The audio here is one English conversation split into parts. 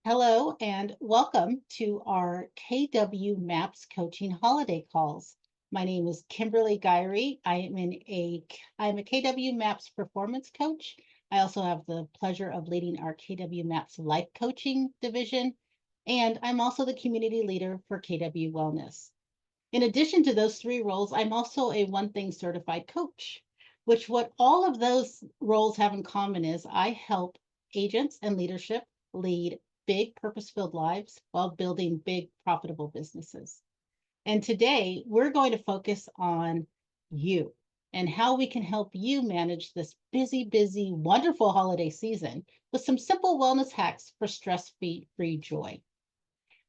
Hello and welcome to our KW MAPS coaching holiday calls. My name is Kimberly Gyree. I'm a KW MAPS performance coach. I also have the pleasure of leading our KW MAPS life coaching division, and I'm also the community leader for KW Wellness. In addition to those three roles, I'm also a One Thing certified coach, which what all of those roles have in common is I help agents and leadership lead big purpose-filled lives while building big profitable businesses. And today we're going to focus on you and how we can help you manage this busy, wonderful holiday season with some simple wellness hacks for stress-free joy.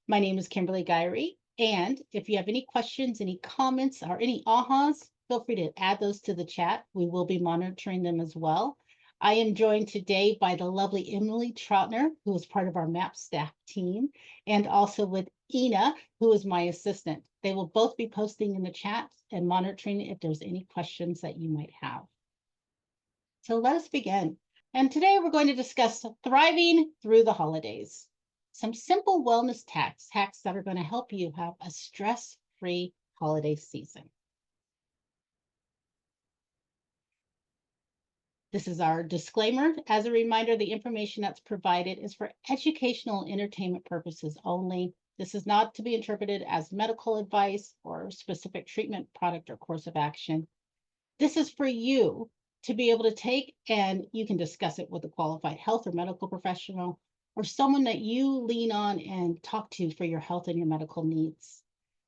My name is Kimberly Gyree, and if you have any questions, any comments, or any ahas, feel free to add those to the chat. We will be monitoring them as well. I am joined today by the lovely Emily Troutner, who is part of our MAP staff team, and also with Ina, who is my assistant. They will both be posting in the chat and monitoring if there's any questions that you might have. So let us begin. And today we're going to discuss thriving through the holidays. Some simple wellness hacks that are going to help you have a stress-free holiday season. This is our disclaimer. As a reminder, the information that's provided is for educational and entertainment purposes only. This is not to be interpreted as medical advice or specific treatment, product, or course of action. This is for you to be able to take, and you can discuss it with a qualified health or medical professional or someone that you lean on and talk to for your health and your medical needs.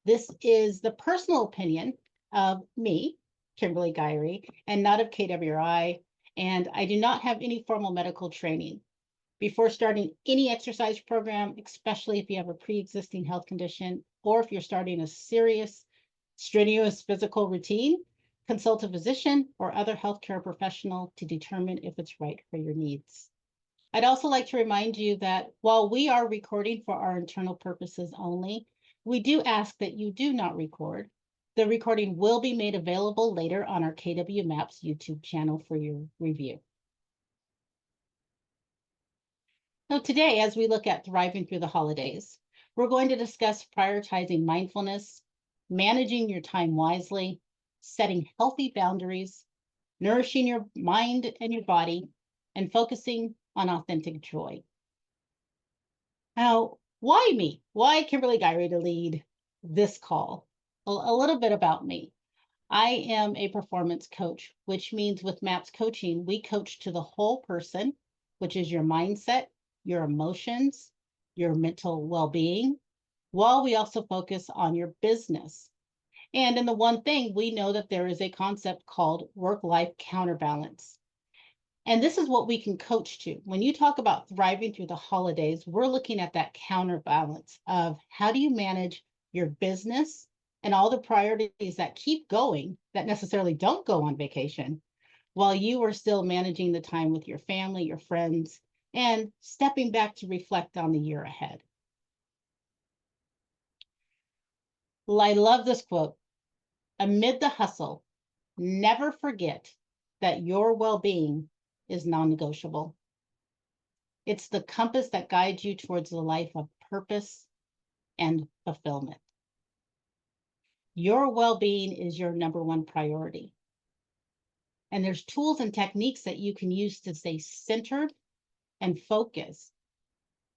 This is the personal opinion of me, Kimberly Gyree, and not of KWI, and I do not have any formal medical training. Before starting any exercise program, especially if you have a pre-existing health condition or if you're starting a serious, strenuous physical routine, consult a physician or other healthcare professional to determine if it's right for your needs. I'd also like to remind you that while we are recording for our internal purposes only, we do ask that you do not record. The recording will be made available later on our KW MAPS YouTube channel for your review. So today, as we look at thriving through the holidays, we're going to discuss prioritizing mindfulness, managing your time wisely, setting healthy boundaries, nourishing your mind and your body, and focusing on authentic joy. Now, why me? Why Kimberly Gyree to lead this call? A little bit about me. I am a performance coach, which means with MAPS coaching, we coach to the whole person, which is your mindset, your emotions, your mental well-being, while we also focus on your business. And in the one thing, we know that there is a concept called work-life counterbalance. And this is what we can coach to. When you talk about thriving through the holidays, we're looking at that counterbalance of how do you manage your business and all the priorities that keep going that necessarily don't go on vacation while you are still managing the time with your family, your friends, and stepping back to reflect on the year ahead. I love this quote. Amid the hustle, never forget that your well-being is non-negotiable. It's the compass that guides you towards the life of purpose and fulfillment. Your well-being is your number one priority. And there's tools and techniques that you can use to stay centered and focused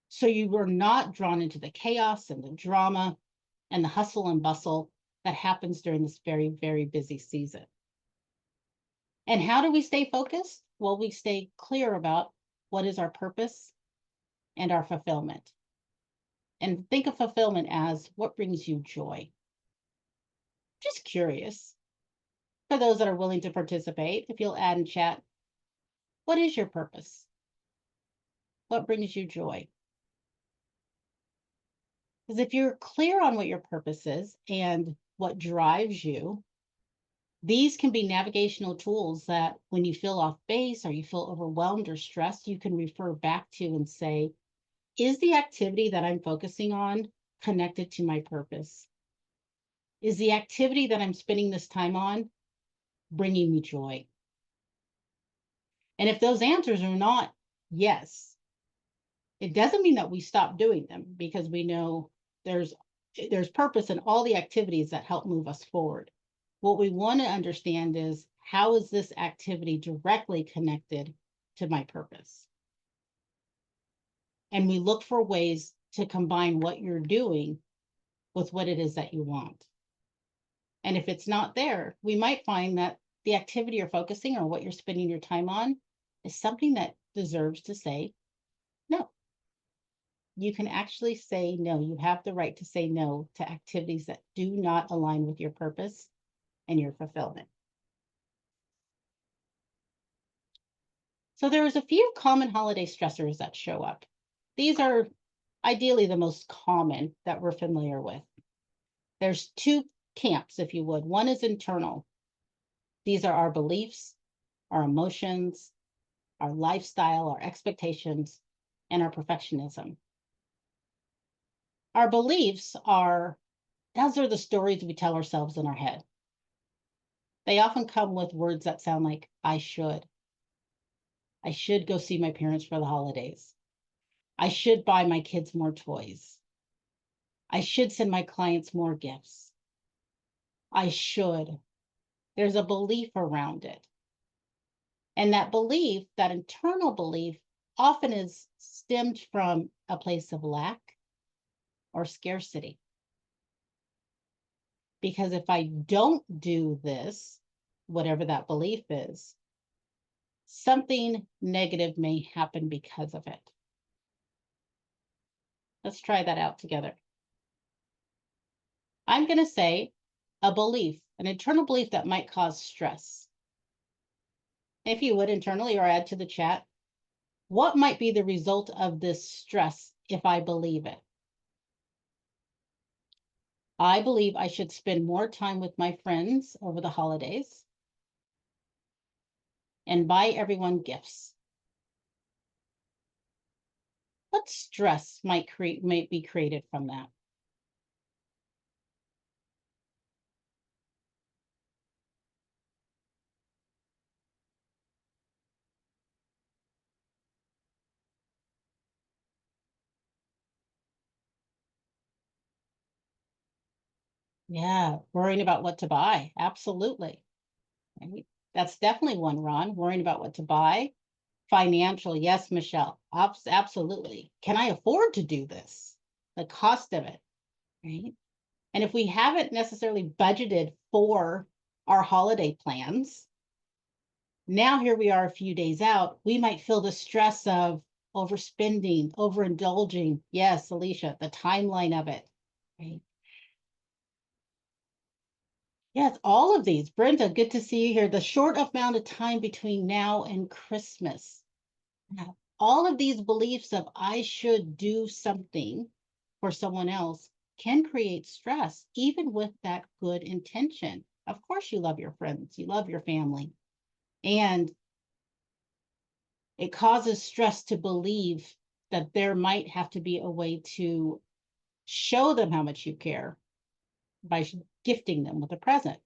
so you are not drawn into the chaos and the drama and the hustle and bustle that happens during this very busy season. And how do we stay focused? Well, we stay clear about what is our purpose and our fulfillment. And think of fulfillment as what brings you joy. Just curious, for those that are willing to participate, if you'll add in chat, what is your purpose? What brings you joy? Because if you're clear on what your purpose is and what drives you, these can be navigational tools that when you feel off base or you feel overwhelmed or stressed, you can refer back to and say, is the activity that I'm focusing on connected to my purpose? Is the activity that I'm spending this time on bringing me joy? And if those answers are not yes, It doesn't mean that we stop doing them, because we know there's there's purpose in all the activities that help move us forward. What we want to understand is, how is this activity directly connected to my purpose? And we look for ways to combine what you're doing with what it is that you want. And if it's not there, we might find that the activity you're focusing, or what you're spending your time on, is something that deserves to say no. You can actually say no. You have the right to say no to activities that do not align with your purpose and your fulfillment. So there's a few common holiday stressors that show up. These are ideally the most common that we're familiar with. There's two camps, if you would. One is internal. These are our beliefs, our emotions, our lifestyle, our expectations, and our perfectionism. Our beliefs are, those are the stories we tell ourselves in our head. They often come with words that sound like, I should. I should go see my parents for the holidays. I should buy my kids more toys. I should send my clients more gifts. I should. There's a belief around it. And that belief, that internal belief, often is stemmed from a place of lack or scarcity. Because if I don't do this, whatever that belief is, something negative may happen because of it. Let's try that out together. I'm going to say a belief, an internal belief that might cause stress. If you would internally, or add to the chat, what might be the result of this stress if I believe it? I believe I should spend more time with my friends over the holidays and buy everyone gifts. What stress might be created from that? Yeah, worrying about what to buy. Absolutely. Right? That's definitely one, Ron. Worrying about what to buy. Financial, yes, Michelle. Absolutely. Can I afford to do this? The cost of it, right? And if we haven't necessarily budgeted for our holiday plans, now here we are a few days out, we might feel the stress of overspending, overindulging. Yes, Alicia, the timeline of it, right? Yes, all of these. Brenda, good to see you here. The short amount of time between now and Christmas. Now, all of these beliefs of I should do something for someone else can create stress, even with that good intention. Of course, you love your friends, you love your family, and it causes stress to believe that there might have to be a way to show them how much you care by gifting them with a present.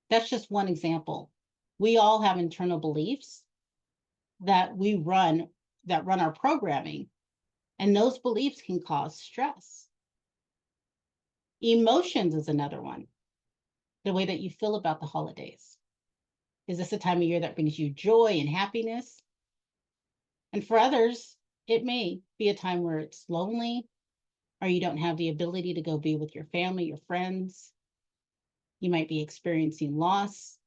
That's just one example. We all have internal beliefs that run our programming, and those beliefs can cause stress. Emotions is another one. The way that you feel about the holidays. Is this a time of year that brings you joy and happiness? And for others, it may be a time where it's lonely, or you don't have the ability to go be with your family, your friends. You might be experiencing loss.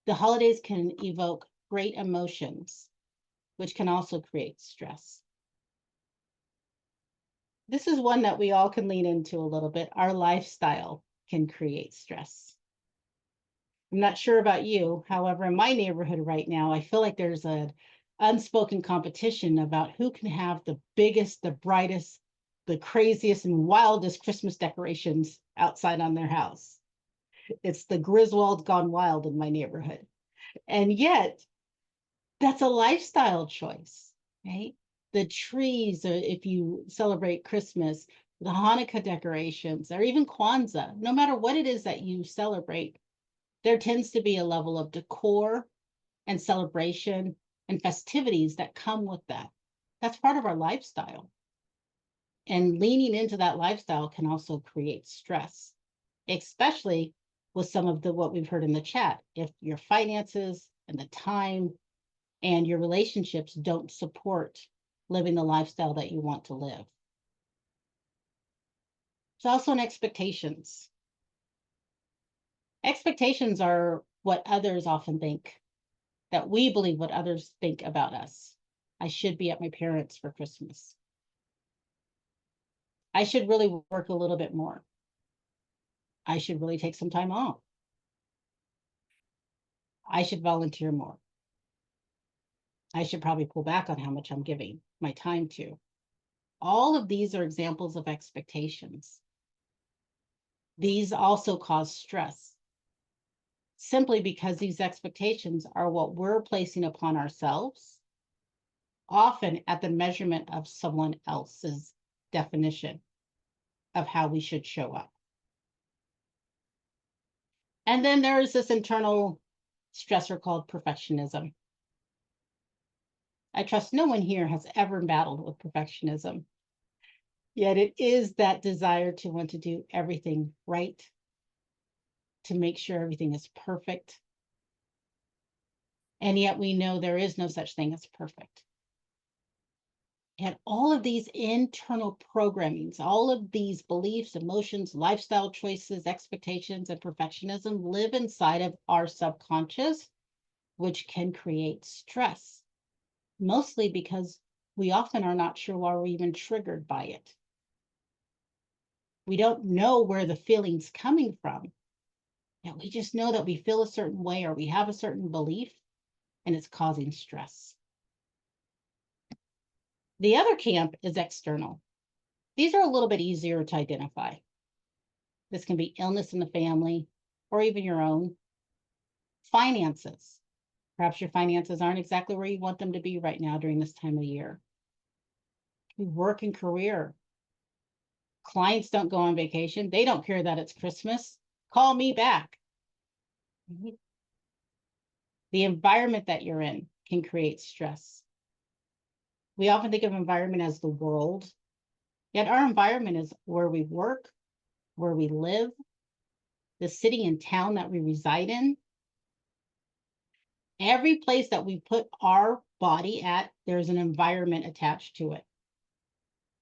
The holidays can evoke great emotions, which can also create stress. This is one that we all can lean into a little bit. Our lifestyle can create stress. I'm not sure about you. However, in my neighborhood right now, I feel like there's an unspoken competition about who can have the biggest, the brightest, the craziest, and wildest Christmas decorations outside on their house. It's the Griswold gone wild in my neighborhood. And yet, that's a lifestyle choice, right? The trees, if you celebrate Christmas, the Hanukkah decorations, or even Kwanzaa, no matter what it is that you celebrate, there tends to be a level of decor and celebration and festivities that come with that. That's part of our lifestyle. And leaning into that lifestyle can also create stress, especially with some of the what we've heard in the chat. If your finances and the time and your relationships don't support living the lifestyle that you want to live. It's also in expectations. Expectations are what others often think, that we believe what others think about us. I should be at my parents' for Christmas. I should really work a little bit more. I should really take some time off. I should volunteer more. I should probably pull back on how much I'm giving my time to. All of these are examples of expectations. These also cause stress, simply because these expectations are what we're placing upon ourselves, often at the measurement of someone else's definition of how we should show up. And then there is this internal stressor called perfectionism. I trust no one here has ever battled with perfectionism. Yet it is that desire to want to do everything right, to make sure everything is perfect. And yet we know there is no such thing as perfect. And all of these internal programmings, all of these beliefs, emotions, lifestyle choices, expectations, and perfectionism live inside of our subconscious, which can create stress, mostly because we often are not sure why we're even triggered by it. We don't know where the feeling's coming from. And we just know that we feel a certain way or we have a certain belief and it's causing stress. The other camp is external. These are a little bit easier to identify. This can be illness in the family or even your own. Finances. Perhaps your finances aren't exactly where you want them to be right now during this time of year. Work and career. Clients don't go on vacation. They don't care that it's Christmas. Call me back. The environment that you're in can create stress. We often think of environment as the world, yet our environment is where we work, where we live, the city and town that we reside in. Every place that we put our body at, there's an environment attached to it.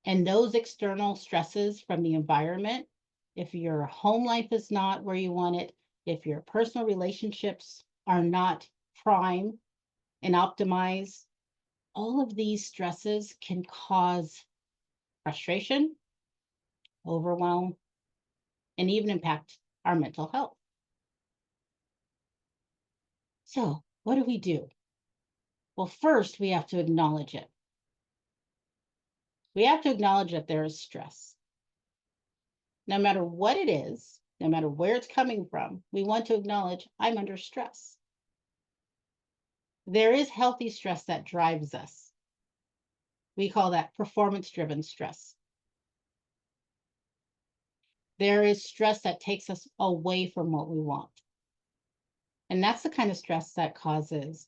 And those external stresses from the environment, if your home life is not where you want it, if your personal relationships are not prime and optimized, all of these stresses can cause frustration, overwhelm, and even impact our mental health. So, what do we do? Well, first, we have to acknowledge it. We have to acknowledge that there is stress. No matter what it is, no matter where it's coming from, we want to acknowledge I'm under stress. There is healthy stress that drives us. We call that performance-driven stress. There is stress that takes us away from what we want. And that's the kind of stress that causes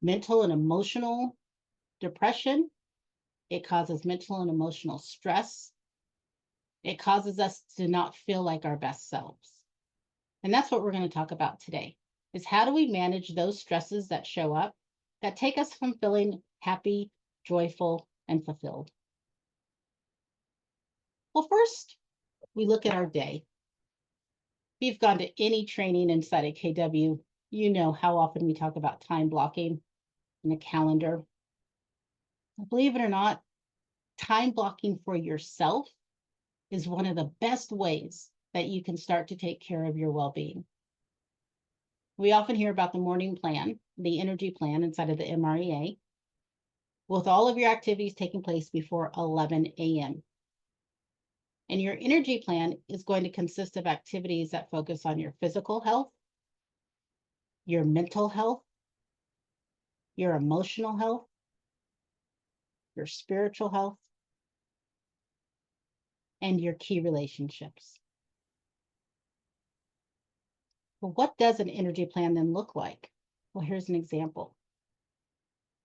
mental and emotional depression. It causes mental and emotional stress. It causes us to not feel like our best selves. And that's what we're going to talk about today, is how do we manage those stresses that show up that take us from feeling happy, joyful, and fulfilled. Well, first, we look at our day. If you've gone to any training inside of KW, you know how often we talk about time blocking in a calendar. Believe it or not, time blocking for yourself is one of the best ways that you can start to take care of your well-being. We often hear about the morning plan, the energy plan inside of the MREA, with all of your activities taking place before 11 a.m. And your energy plan is going to consist of activities that focus on your physical health, your mental health, your emotional health, your spiritual health, and your key relationships. Well, what does an energy plan then look like? Well, here's an example.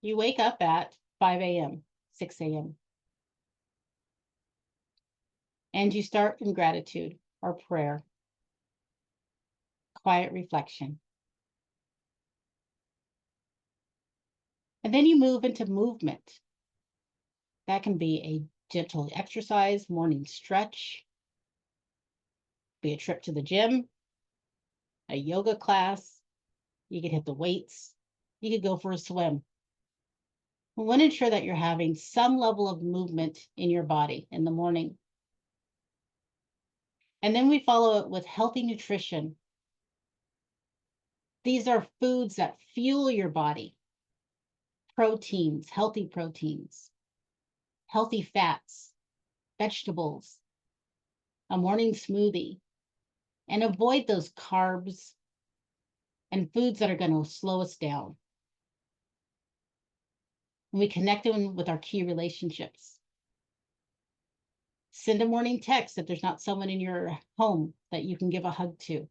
You wake up at 5 a.m., 6 a.m. And you start in gratitude or prayer, quiet reflection. And then you move into movement. That can be a gentle exercise, morning stretch, be a trip to the gym, a yoga class. You could hit the weights. You could go for a swim. We want to ensure that you're having some level of movement in your body in the morning. And then we follow it with healthy nutrition. These are foods that fuel your body. Proteins, healthy fats, vegetables, a morning smoothie, and avoid those carbs and foods that are going to slow us down. And we connect them with our key relationships. Send a morning text if there's not someone in your home that you can give a hug to.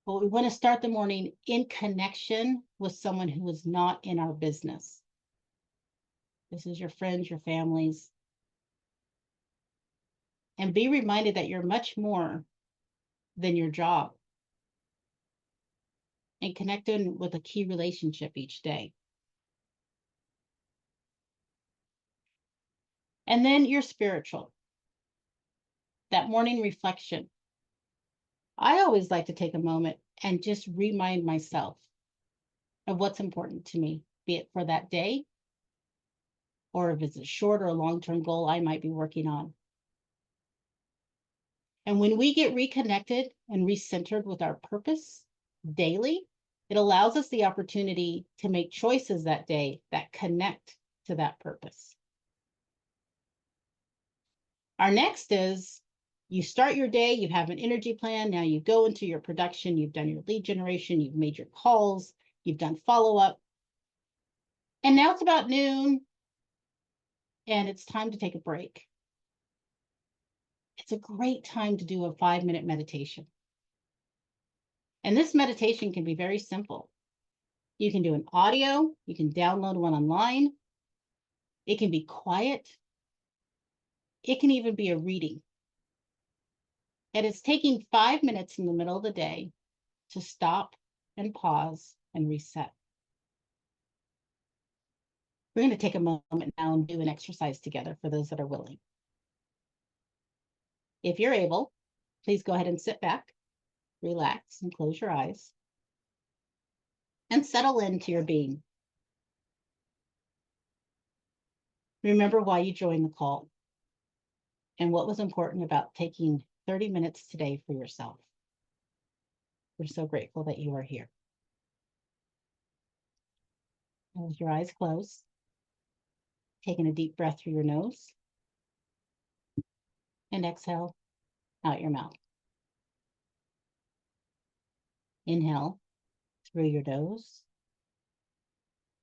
But we want to start the morning in connection with someone who is not in our business. This is your friends, your families. And be reminded that you're much more than your job. And connect in with a key relationship each day. And then you're spiritual. That morning reflection. I always like to take a moment and just remind myself of what's important to me, be it for that day, or if it's a short or long-term goal I might be working on. And when we get reconnected and recentered with our purpose daily, it allows us the opportunity to make choices that day that connect to that purpose. Our next is you start your day, you have an energy plan. Now you go into your production, you've done your lead generation, you've made your calls, you've done follow-up. And now it's about noon and it's time to take a break. It's a great time to do a 5-minute meditation. And this meditation can be very simple. You can do an audio, you can download one online. It can be quiet. It can even be a reading. And it's taking 5 minutes in the middle of the day to stop and pause and reset. We're going to take a moment now and do an exercise together for those that are willing. If you're able, please go ahead and sit back, relax, and close your eyes, and settle into your being. Remember why you joined the call and what was important about taking 30 minutes today for yourself. We're so grateful that you are here. And with your eyes closed, taking a deep breath through your nose and exhale out your mouth. Inhale through your nose,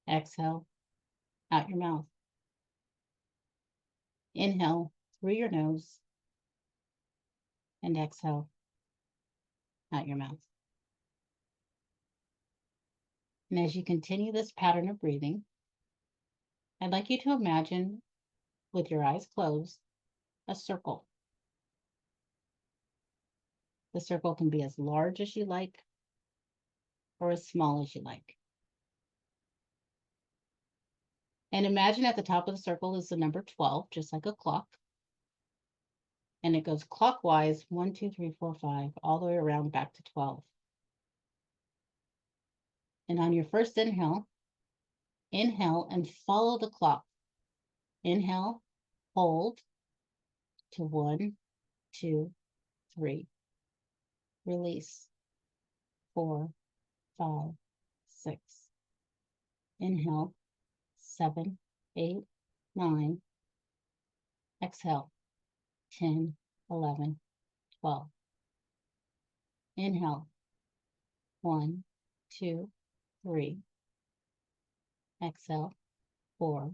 exhale out your mouth. Inhale through your nose and exhale out your mouth. And as you continue this pattern of breathing, I'd like you to imagine, with your eyes closed, a circle. The circle can be as large as you like or as small as you like. And imagine at the top of the circle is the number 12, just like a clock. And it goes clockwise, 1, 2, 3, 4, 5, all the way around back to 12. And on your first inhale and follow the clock. Inhale, hold to 1, 2, 3. Release, 4, 5, 6. Inhale, 7, 8, 9. Exhale, 10, 11, 12. Inhale, 1, 2, 3. Exhale, 4,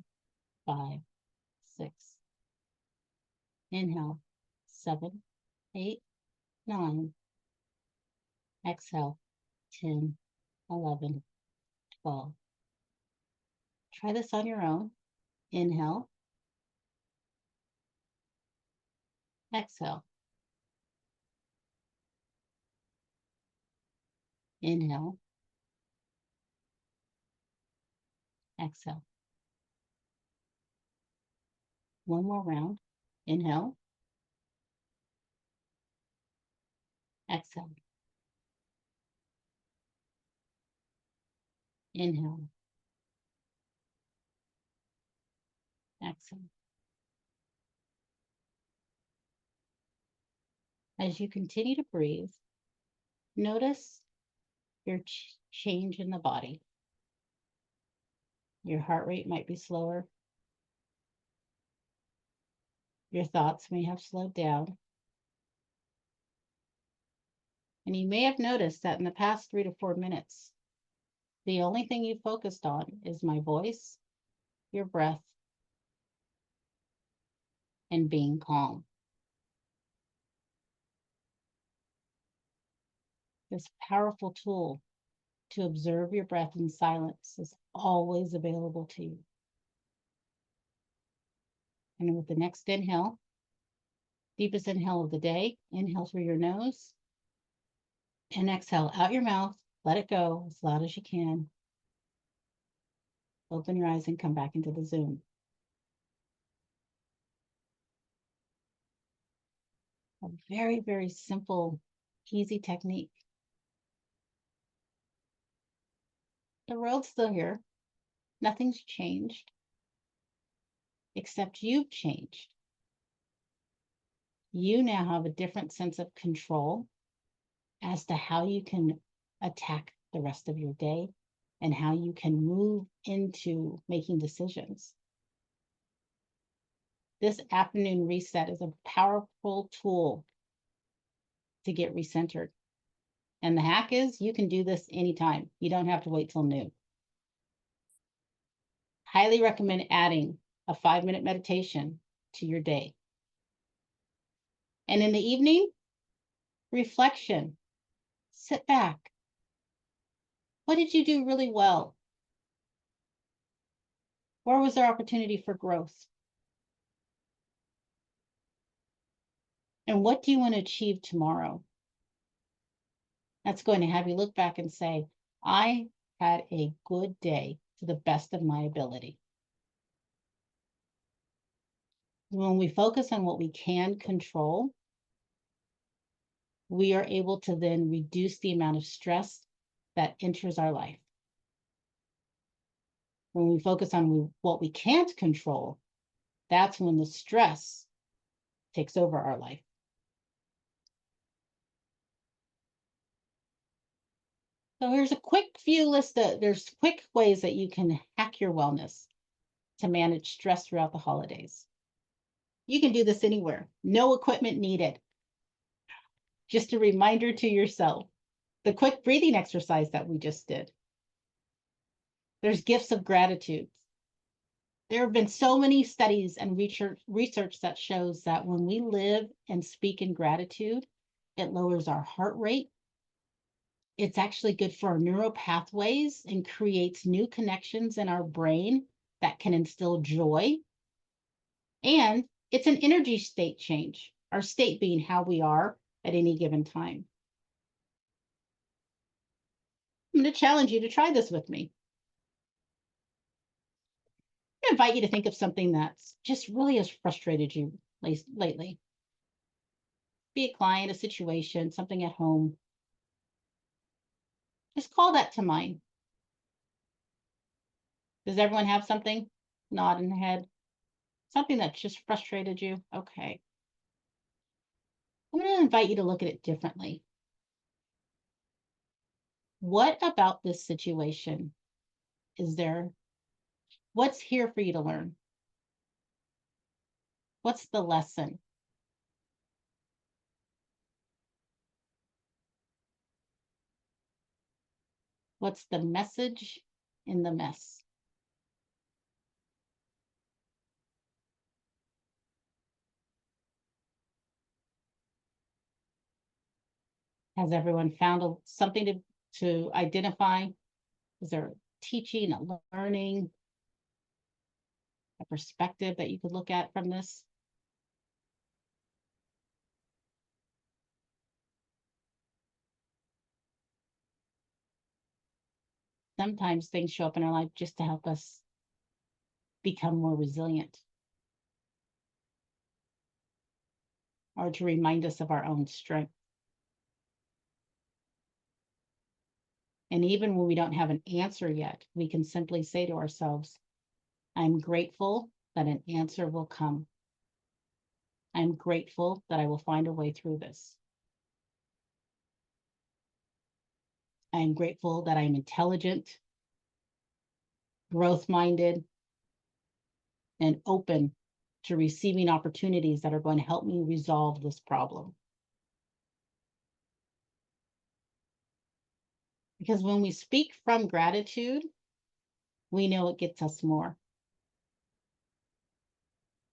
5, 6. Inhale, 7, 8, 9. Exhale, 10, 11, 12. Try this on your own. Inhale, exhale, inhale, exhale. One more round. Inhale, exhale, inhale, exhale. As you continue to breathe, notice your change in the body. Your heart rate might be slower. Your thoughts may have slowed down. And you may have noticed that in the past 3 to 4 minutes, the only thing you focused on is my voice, your breath, and being calm. This powerful tool to observe your breath in silence is always available to you. And with the next inhale, deepest inhale of the day, inhale through your nose and exhale out your mouth. Let it go as loud as you can. Open your eyes and come back into the Zoom. A very, very simple, easy technique. The world's still here. Nothing's changed, except you've changed. You now have a different sense of control as to how you can attack the rest of your day and how you can move into making decisions. This afternoon reset is a powerful tool to get recentered. And the hack is you can do this anytime. You don't have to wait till noon. Highly recommend adding a 5-minute meditation to your day. And in the evening, reflection. Sit back. What did you do really well? Where was there opportunity for growth? And what do you want to achieve tomorrow? That's going to have you look back and say, I had a good day to the best of my ability. When we focus on what we can control, we are able to then reduce the amount of stress that enters our life. When we focus on what we can't control, that's when the stress takes over our life. So here's a quick few list of, there's quick ways that you can hack your wellness to manage stress throughout the holidays. You can do this anywhere, no equipment needed. Just a reminder to yourself, the quick breathing exercise that we just did. There's gifts of gratitude. There have been so many studies and research that shows that when we live and speak in gratitude, it lowers our heart rate. It's actually good for our neural pathways and creates new connections in our brain that can instill joy. And it's an energy state change, our state being how we are at any given time. I'm going to challenge you to try this with me. I invite you to think of something that's just really has frustrated you lately. Be a client, a situation, something at home. Just call that to mind. Does everyone have something? Nod in the head. Something that just frustrated you? Okay. I'm going to invite you to look at it differently. What about this situation is there? What's here for you to learn? What's the lesson? What's the message in the mess? Has everyone found something to identify? Is there teaching, a learning, a perspective that you could look at from this? Sometimes things show up in our life just to help us become more resilient or to remind us of our own strength. And even when we don't have an answer yet, we can simply say to ourselves, I'm grateful that an answer will come. I'm grateful that I will find a way through this. I'm grateful that I'm intelligent, growth minded, and open to receiving opportunities that are going to help me resolve this problem. Because when we speak from gratitude, we know it gets us more.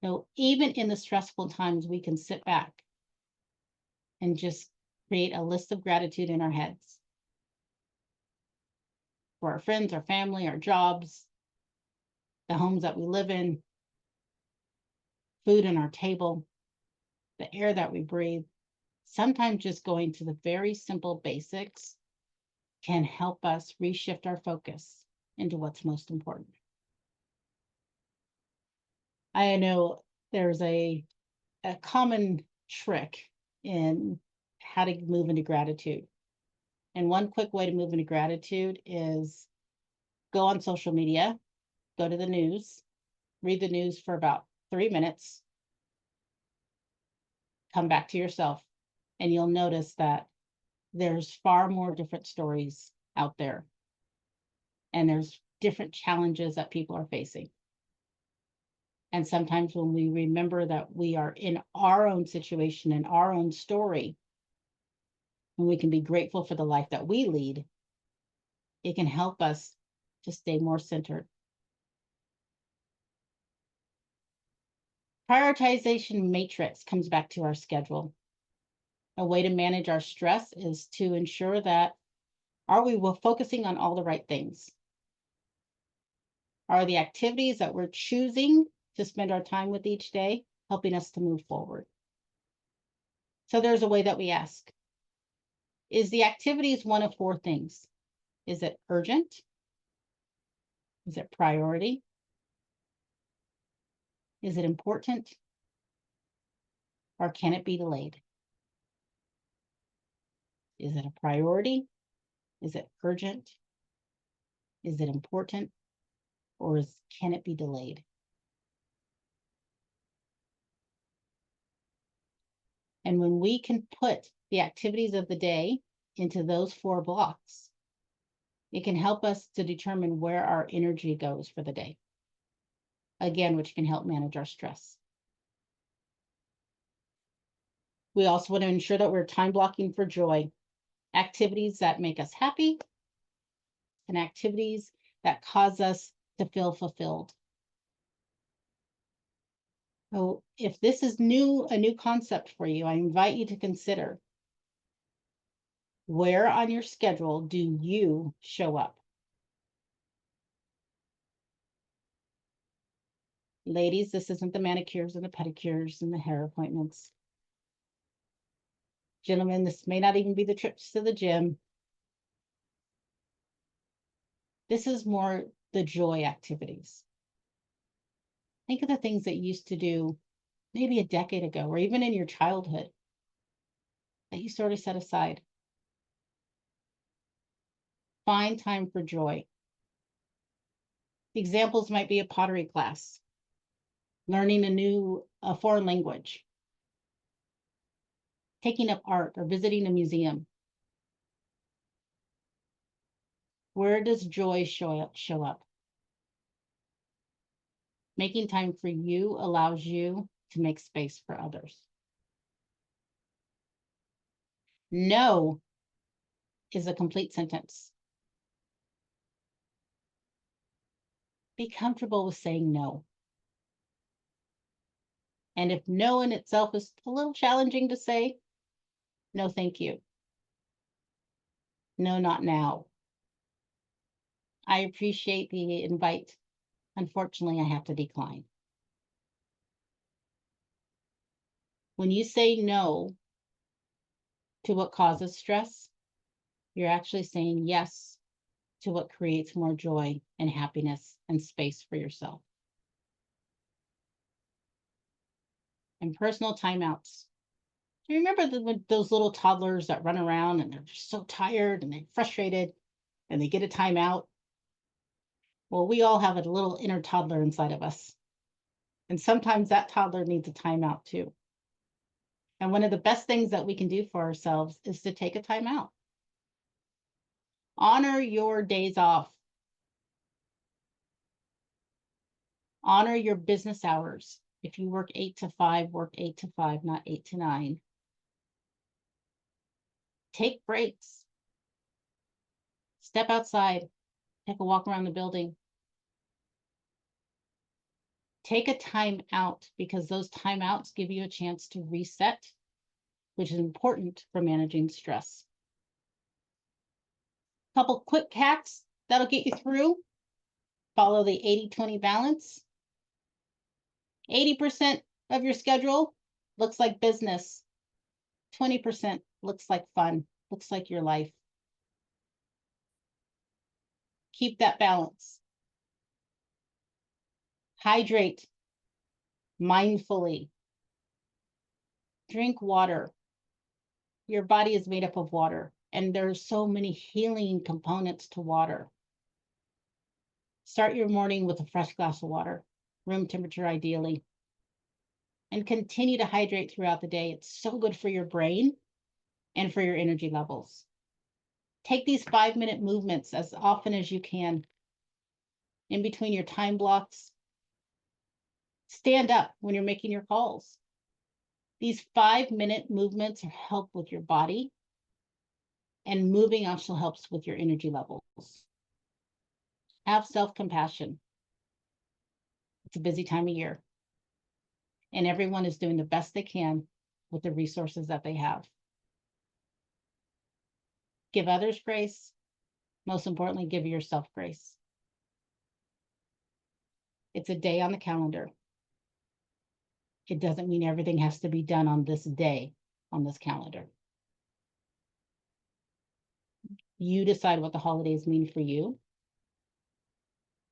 So even in the stressful times, we can sit back and just create a list of gratitude in our heads for our friends, our family, our jobs, the homes that we live in, food on our table, the air that we breathe. Sometimes just going to the very simple basics can help us reshift our focus into what's most important. I know there's a common trick in how to move into gratitude. And one quick way to move into gratitude is go on social media, go to the news, read the news for about 3 minutes, come back to yourself, and you'll notice that there's far more different stories out there. And there's different challenges that people are facing. And sometimes when we remember that we are in our own situation and our own story, and we can be grateful for the life that we lead, it can help us to stay more centered. Prioritization matrix comes back to our schedule. A way to manage our stress is to ensure that are we focusing on all the right things? Are the activities that we're choosing to spend our time with each day helping us to move forward? So there's a way that we ask, is the activities one of 4 things? Is it urgent? Is it priority? Is it important? Or can it be delayed? Is it a priority? Is it urgent? Is it important? Or can it be delayed? And when we can put the activities of the day into those 4 blocks, it can help us to determine where our energy goes for the day. Again, which can help manage our stress. We also want to ensure that we're time blocking for joy, activities that make us happy, and activities that cause us to feel fulfilled. So if this is a new concept for you, I invite you to consider, where on your schedule do you show up? Ladies, this isn't the manicures and the pedicures and the hair appointments. Gentlemen, this may not even be the trips to the gym. This is more the joy activities. Think of the things that you used to do maybe a decade ago, or even in your childhood, that you sort of set aside. Find time for joy. Examples might be a pottery class, learning a foreign language, taking up art, or visiting a museum. Where does joy show up? Making time for you allows you to make space for others. No is a complete sentence. Be comfortable with saying no. And if no in itself is a little challenging to say, no, thank you. No, not now. I appreciate the invite. Unfortunately, I have to decline. When you say no to what causes stress, you're actually saying yes to what creates more joy and happiness and space for yourself. And personal timeouts. Do you remember those little toddlers that run around and they're just so tired and they're frustrated and they get a timeout? Well, we all have a little inner toddler inside of us. And sometimes that toddler needs a timeout too. And one of the best things that we can do for ourselves is to take a timeout. Honor your days off. Honor your business hours. If you work 8 to 5, work 8 to 5, not 8 to 9. Take breaks. Step outside. Take a walk around the building. Take a time out because those timeouts give you a chance to reset, which is important for managing stress. Couple quick hacks that'll get you through. Follow the 80-20 balance. 80% of your schedule looks like business. 20% looks like fun, looks like your life. Keep that balance. Hydrate mindfully. Drink water. Your body is made up of water, and there's so many healing components to water. Start your morning with a fresh glass of water, room temperature ideally, and continue to hydrate throughout the day. It's so good for your brain and for your energy levels. Take these 5-minute movements as often as you can in between your time blocks. Stand up when you're making your calls. These 5-minute movements help with your body, and moving also helps with your energy levels. Have self-compassion. It's a busy time of year, and everyone is doing the best they can with the resources that they have. Give others grace. Most importantly, give yourself grace. It's a day on the calendar. It doesn't mean everything has to be done on this day, on this calendar. You decide what the holidays mean for you,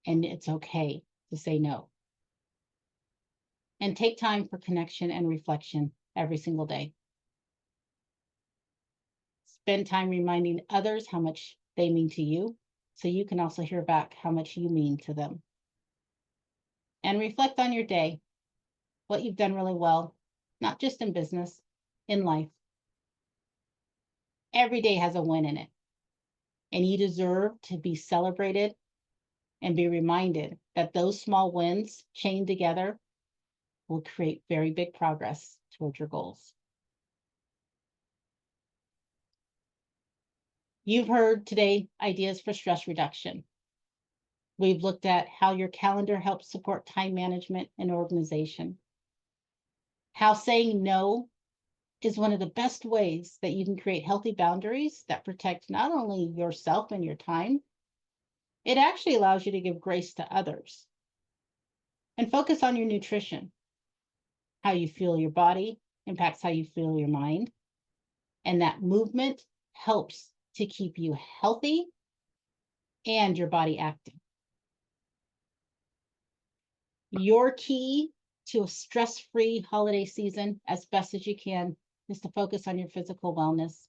and it's okay to say no. And take time for connection and reflection every single day. Spend time reminding others how much they mean to you, so you can also hear back how much you mean to them. And reflect on your day, what you've done really well, not just in business, in life. Every day has a win in it, and you deserve to be celebrated and be reminded that those small wins chained together will create very big progress towards your goals. You've heard today ideas for stress reduction. We've looked at how your calendar helps support time management and organization. How saying no is one of the best ways that you can create healthy boundaries that protect not only yourself and your time, it actually allows you to give grace to others. And focus on your nutrition. How you feel your body impacts how you feel your mind. And that movement helps to keep you healthy and your body active. Your key to a stress-free holiday season, as best as you can, is to focus on your physical wellness.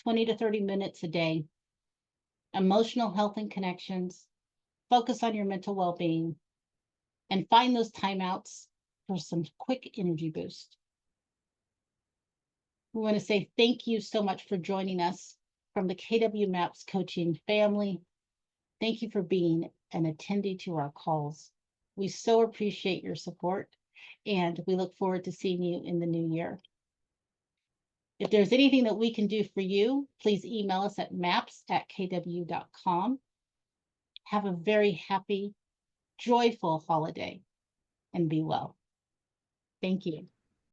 20 to 30 minutes a day. Emotional health and connections. Focus on your mental well-being. And find those timeouts for some quick energy boost. We want to say thank you so much for joining us from the KW MAPS coaching family. Thank you for being an attendee to our calls. We so appreciate your support, and we look forward to seeing you in the new year. If there's anything that we can do for you, please email us at maps@kw.com. Have a very happy, joyful holiday, and be well. Thank you.